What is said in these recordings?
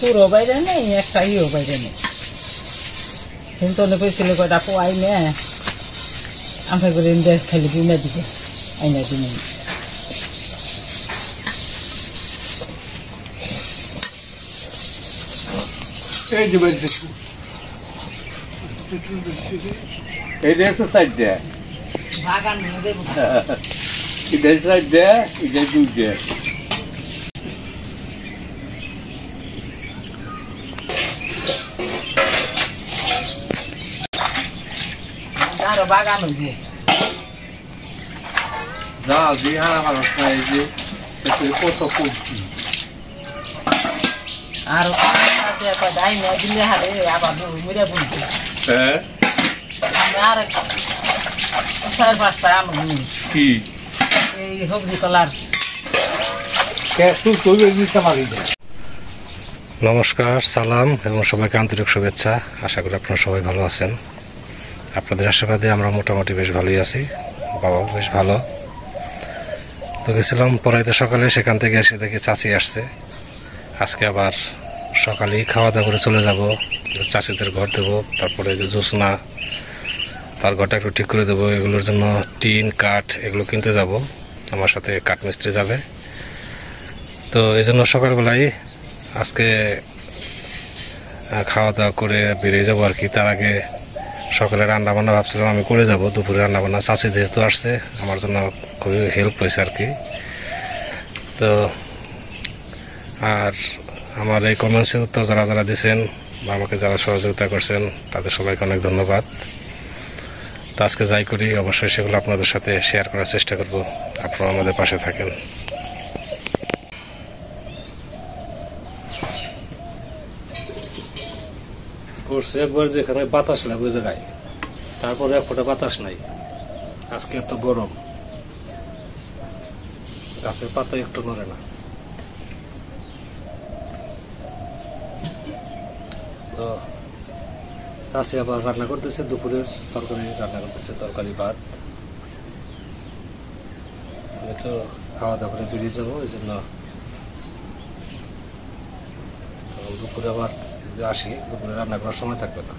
পুরো বাইরে নেই, একটা ইও বাইরে নেই। কিন্তু অনেক কইছিল কয়টা পোয়াই নে আমরা করে দেশ খালি বুনা দিকে আইনা দিনে। এই যে বাইরে এই দেখছো সাইড দে বাগান নিয়ে দেব ইধর সাইড দে ইধর দুধ দে আর বাগান হইবে না দিহারা ভালো খাই যে কত কমতি আর কাটে কয় দাই না দিলে হারে আবার মুড়ে বুনতে হ্যাঁ আর চার পাঁচটা আমি কি এই সবজি কলার কেসু কইবে দিতে পারি না। নমস্কার, সালাম এবং সবাইকে আন্তরিক শুভেচ্ছা। আশা করি আপনারা সবাই ভালো আছেন। আপনাদের আশীর্বাদে আমরা মোটামুটি বেশ ভালোই আছি, বাবাও বেশ ভালো। তো গেছিলাম পড়াইতে সকালে, সেখান থেকে এসে দেখি চাচি আসছে। আজকে আবার সকালেই খাওয়া দাওয়া করে চলে যাব, চাচিদের ঘর দেবো, তারপরে যে জোসনা তার ঘরটা একটু ঠিক করে দেবো। এগুলোর জন্য টিন কাঠ এগুলো কিনতে যাব, আমার সাথে কাঠ মিস্ত্রি যাবে। তো এই জন্য সকালবেলায় আজকে খাওয়া দাওয়া করে বেরিয়ে যাবো আর কি। তার আগে সকালে রান্না বান্না ভাবছিলাম আমি করে যাব, দুপুরে রান্না বান্না চাচি যেহেতু আসছে আমার জন্য খুবই হেল্প হয়েছে আর কি। তো আর আমার এই কমেন্টসের উত্তর যারা যারা দিয়েছেন বা আমাকে যারা সহযোগিতা করছেন তাদের সবাইকে অনেক ধন্যবাদ। তো আজকে যাই করি অবশ্যই সেগুলো আপনাদের সাথে শেয়ার করার চেষ্টা করব, আপনারা আমাদের পাশে থাকেন। করছে একবার যেখানে বাতাস লাগবে জায়গায়, তারপরে এক ফোঁটা বাতাস নাই। আজকে এত গরম, গাছের পাতা একটু নড়ে না। তো চাষি আবার রান্না করতেছে, দুপুরের তরকারি রান্না করতেছে, তরকারি ভাত। আমি তো খাওয়া দাওয়া করে বেরিয়ে যাবো, এই জন্য দুপুরে আবার আসি, দুপুরে রান্না করার সময় থাকবে না।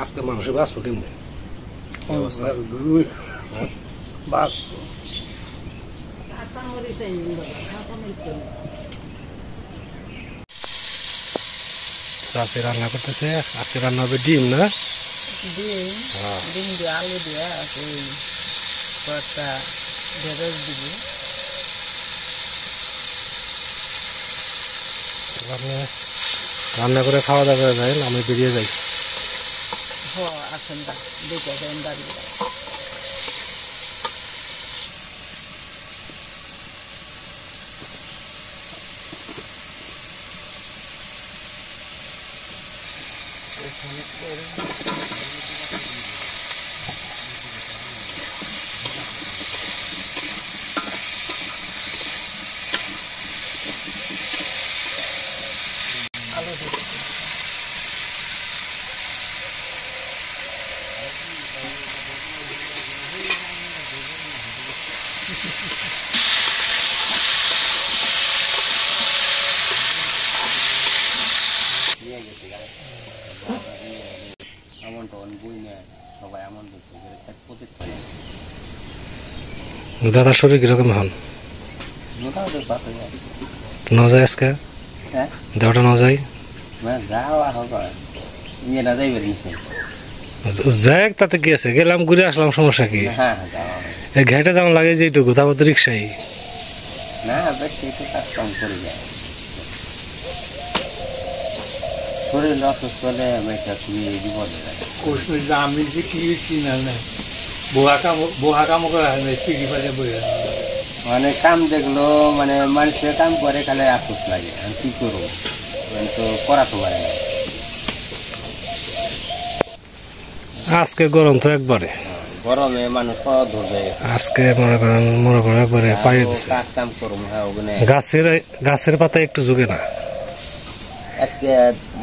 আজকে মানুষের বাঁচবো কেমনি চাষি রান্না করতেছে। আজকে রান্না হবে ডিম, না ডিম দিয়ে আলু দিয়ে কয়েকটা ঢেঁড়স দিব। রান্না করে খাওয়া দাওয়া করে যায়, আমি বেরিয়ে যাই। আসেন দেখে দেন দাঁড়িয়ে আলু দিব। দাদার শরীর কিরকম হন? ন যায় আজকে দেওয়াটা ন যায় যাই, তাতে কি আছে, গেলাম ঘুরে আসলাম, সমস্যা কি? ঘেটে যেমন লাগে যেটুকু, তারপর তো রিক্সাই শরীর অসুস্থ হলে আমি একটা খুবই বিপদে লাগে। কৃষ্ণ আমি যে কি চিনা নাই বোহা কাম করা হয় না পিড়ি ফালে বই মানে কাম দেখলো মানে মানুষের কাম করে খালে আফসোস লাগে আমি কি করবো মানে তো করা তো পারে না। আজকে গরম তো একবারে গরমে মানুষ কত ধরবে আজকে মনে করেন একবারে পাইয়ে দিচ্ছে কাজ কাম করবো হ্যাঁ ওখানে গাছের পাতা একটু ঝুঁকে না আজকে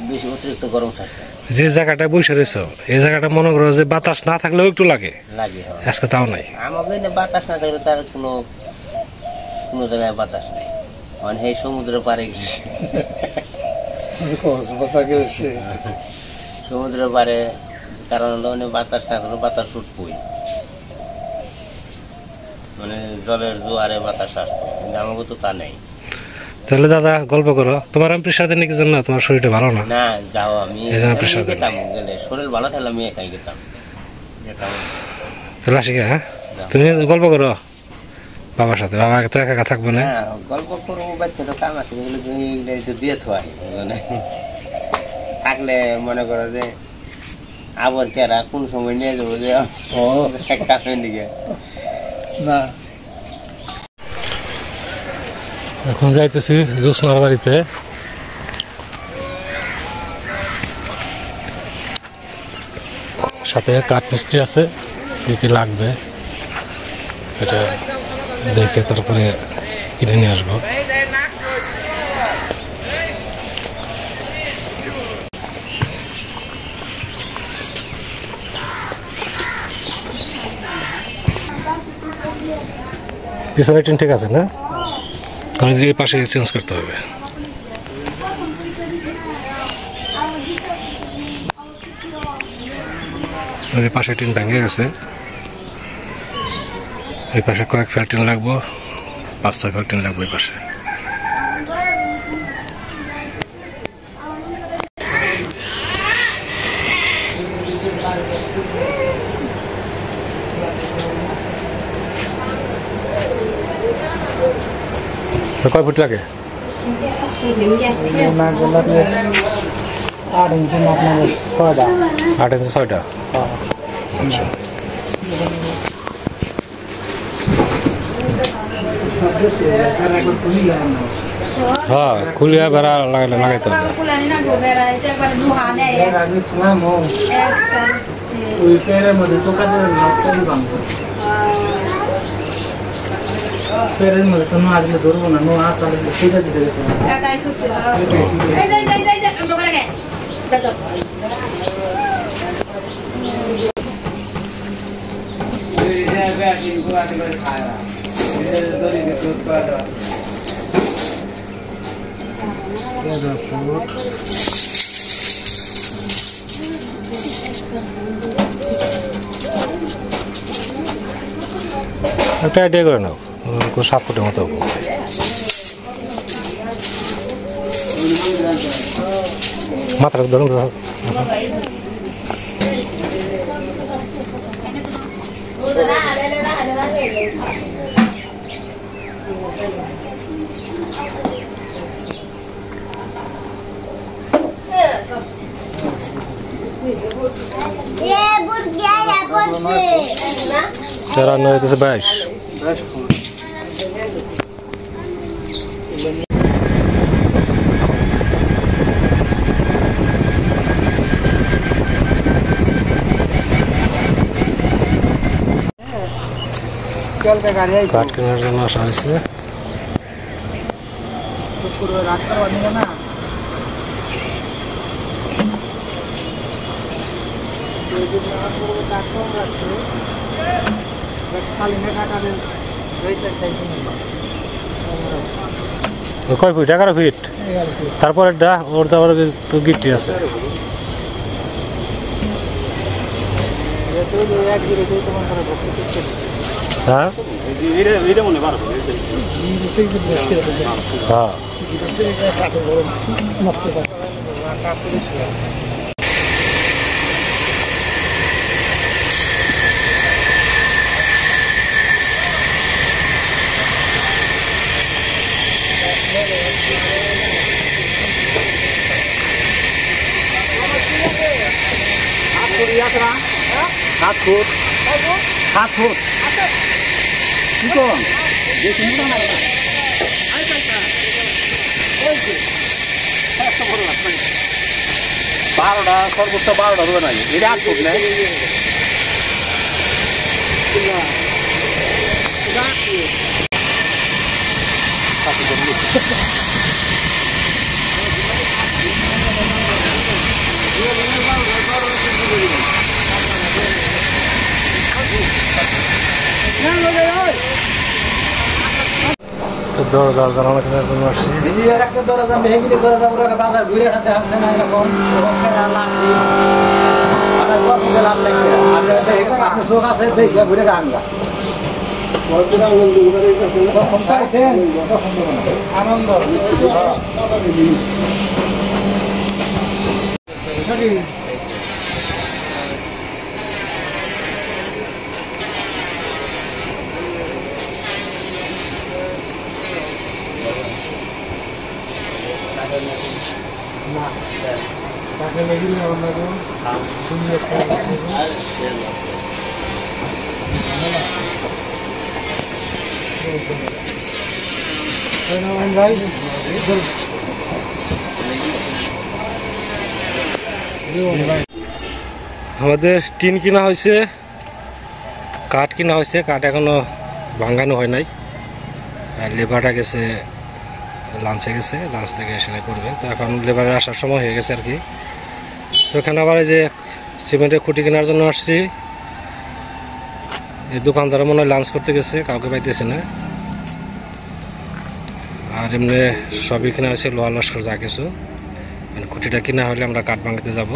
বেশি অতিরিক্ত গরম থাকছে যে জায়গাটা বসে রয়েছ এই জায়গাটা মনে করো যে বাতাস না থাকলেও একটু লাগে লাগে আজকে তাও নাই আমাদের বাতাস না থাকলে তার কোনো জায়গায় বাতাস নেই মানে এই সমুদ্রের পাড়ে গেছে সমুদ্রের পাড়ে কারণ বাতাস না থাকলে বাতাস উঠবই মানে জলের জোয়ারে বাতাস আসতো কিন্তু আমাকে তো তা নেই। তাহলে দাদা গল্প করো তোমার আমি প্রেশার দেন কি জন্য তোমার শরীরটা ভালো না না যাও আমি গেতাম গেলে শরীর ভালো থাকলে আমি একাই গেতাম তাহলে আসি হ্যাঁ তুমি গল্প করো বাবার সাথে বাবা তো একা একা থাকবো না গল্প করবো বাচ্চাটা কাম আছে একটু দিয়ে থাই মানে থাকলে মনে করো যে আবার কেরা কোন সময় নিয়ে যাবো যে কামের দিকে না। এখন যাইতেছি জোসনার বাড়িতে সাথে কাঠ মিস্ত্রি আছে কি কি লাগবে এটা দেখে তারপরে কিনে নিয়ে আসবো। পিছনে টিন ঠিক আছে না কারণ এই পাশে চেঞ্জ করতে হবে। ওই পাশে টিন ভেঙে গেছে এই পাশে কয়েক ফেল টিন লাগবো 5-6 ফেল টিন লাগবে এই পাশে। কয় ফুট লাগে 8 ইঞ্চি আপনার 6টা 8 ইঞ্চি 6টা আচ্ছা হ্যাঁ খুলিয়া বেড়া লাগাইতে হবে পেরের মধ্যে তো মাছ ধরবো না নো আছ আর সেটা দিতে গেছে একটা আইডিয়া করে নাও 7 ফুটের মতো মাত্রা ধরুন Cara no itu sebais. চলতে গাড়ি আই কাট কেনার জন্য আসা হয়েছে পুরো রাস্তা বানিয়ে না কয় ফিট 11 ফিট তারপরে ওর তো গিট্টি আছে হ্যাঁ হ্যাঁ আছে না 7 ফুট 7 ফুট কি কোন যে কোনটা না আই কাকা ওই যে এত বড় না 12টা সর্বোচ্চ 12টা হবে না এটা 8 ফুট না দরজা জানালা কেনার জন্য আসছি। একটা দরজা ভেঙে দরজা পুরো বাজার ঘুরে হাতে হাতে না এরকম লাগছে আমার কত লাভ লাগবে আপনি চোখ আছে দেখে ঘুরে গাঙ্গা আনন্দ আমাদের টিন কিনা হয়েছে, কাঠ কিনা হয়েছে, কাঠ এখনো ভাঙানো হয় নাই। আর লেবারটা গেছে লাঞ্চে গেছে, লাঞ্চ থেকে এসে করবে। তো এখন লেবারের আসার সময় হয়ে গেছে আর কি। তো এখানে আবার এই যে সিমেন্টের খুঁটি কেনার জন্য আসছি। এই দোকানদার মনে হয় লাঞ্চ করতে গেছে, কাউকে পাইতেছে না। আর এমনি সবই কেনা হয়েছে, লোহা লস্কর যা কিছু। খুঁটিটা কিনা হলে আমরা কাঠ ভাঙতে যাব।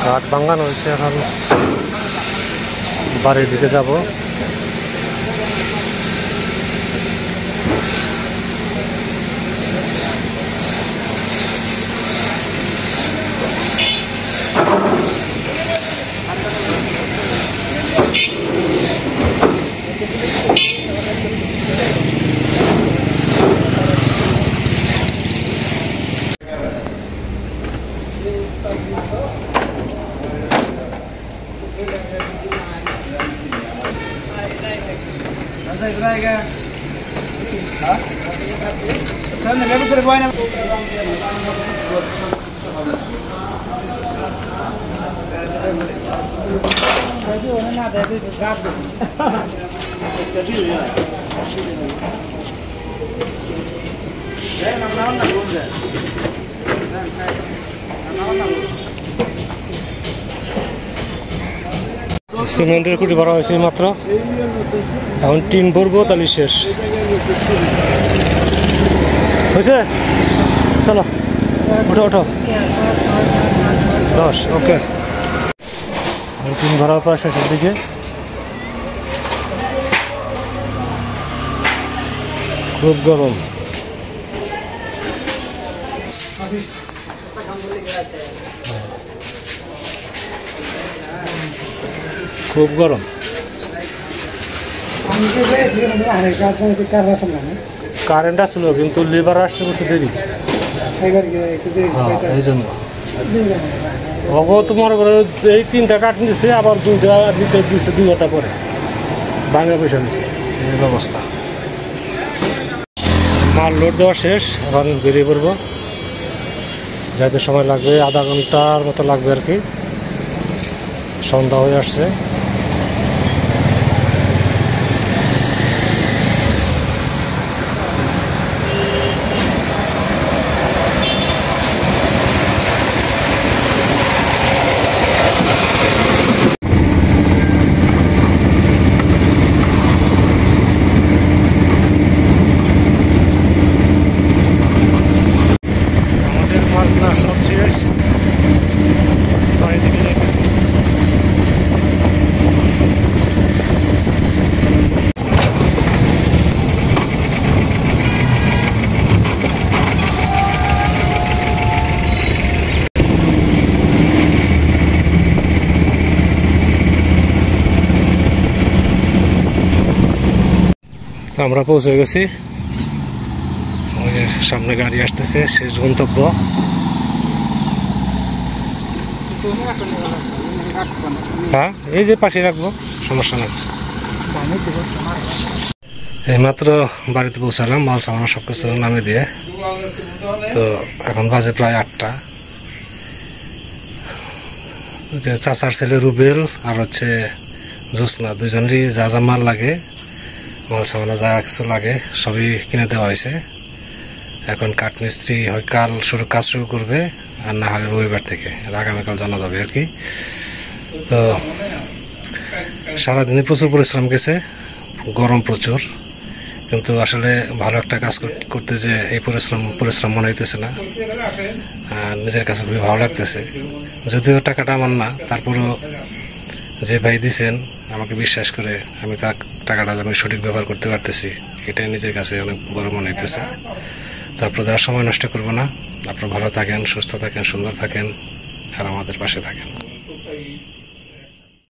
কাঠ ভাঙানো হয়েছে, এখন বাড়ির দিকে যাব। সিমেন্টের কুটি ভরা হয়েছে মাত্র, এখন টিন ভরবো তাহলে শেষ হয়েছে। চলো ওঠো ওঠো, 10 ওকে। টিন ভরার পর শেষের দিকে খুব গরম, খুব গরম। কারেন্ট আসছিল কিন্তু লেবার আসতে বসে দেরি, এই জন্য হবো তোমার ঘরে এই 3টা কাঠ নিচ্ছে, আবার 2টা নিতে দিচ্ছে 2 ঘন্টা পরে ভাঙা পয়সা নিচ্ছে, এই ব্যবস্থা। মাল লোড দেওয়া শেষ, এখন বেরিয়ে পড়বো। যাইতে সময় লাগবে আধা ঘন্টার মতো লাগবে আর কি, সন্ধ্যা হয়ে আসছে। সব শেষ, বাড়ির দিকে যাইতেছি। আমরা পৌঁছে গেছি, সামনে গাড়ি আসতেছে, শেষ গন্তব্য। হ্যাঁ, এই যে পাশে রাখবো, সমস্যা নেই। এইমাত্র বাড়িতে পৌঁছালাম, মাল সামানো সবকিছু নামে দিয়ে। তো এখন বাজে প্রায় 8টা। যে চাচার ছেলে রুবেল আর হচ্ছে জ্যোৎস্না, দুজনেরই যা যা মাল লাগে, মাল সামানো যা কিছু লাগে সবই কিনে দেওয়া হয়েছে। এখন কাঠমিস্ত্রি হয় কাল কাজ শুরু করবে, আর না হলে রবিবার থেকে, আগামীকাল জানা যাবে আর কি। তো সারাদিনে প্রচুর পরিশ্রম গেছে, গরম প্রচুর, কিন্তু আসলে ভালো একটা কাজ করতে যে এই পরিশ্রম মনে হইতেছে না, নিজের কাছে খুবই ভালো লাগতেছে। যদিও টাকাটা আমার না, তারপরেও যে ভাই দিছেন আমাকে বিশ্বাস করে আমি তার টাকাটা আমি সঠিক ব্যবহার করতে পারতেছি, এটাই নিজের কাছে অনেক বড় মনে হইতেছে। তারপর যারা সময় নষ্ট করবো না, আপনারা ভালো থাকেন, সুস্থ থাকেন, সুন্দর থাকেন, আর আমাদের পাশে থাকেন।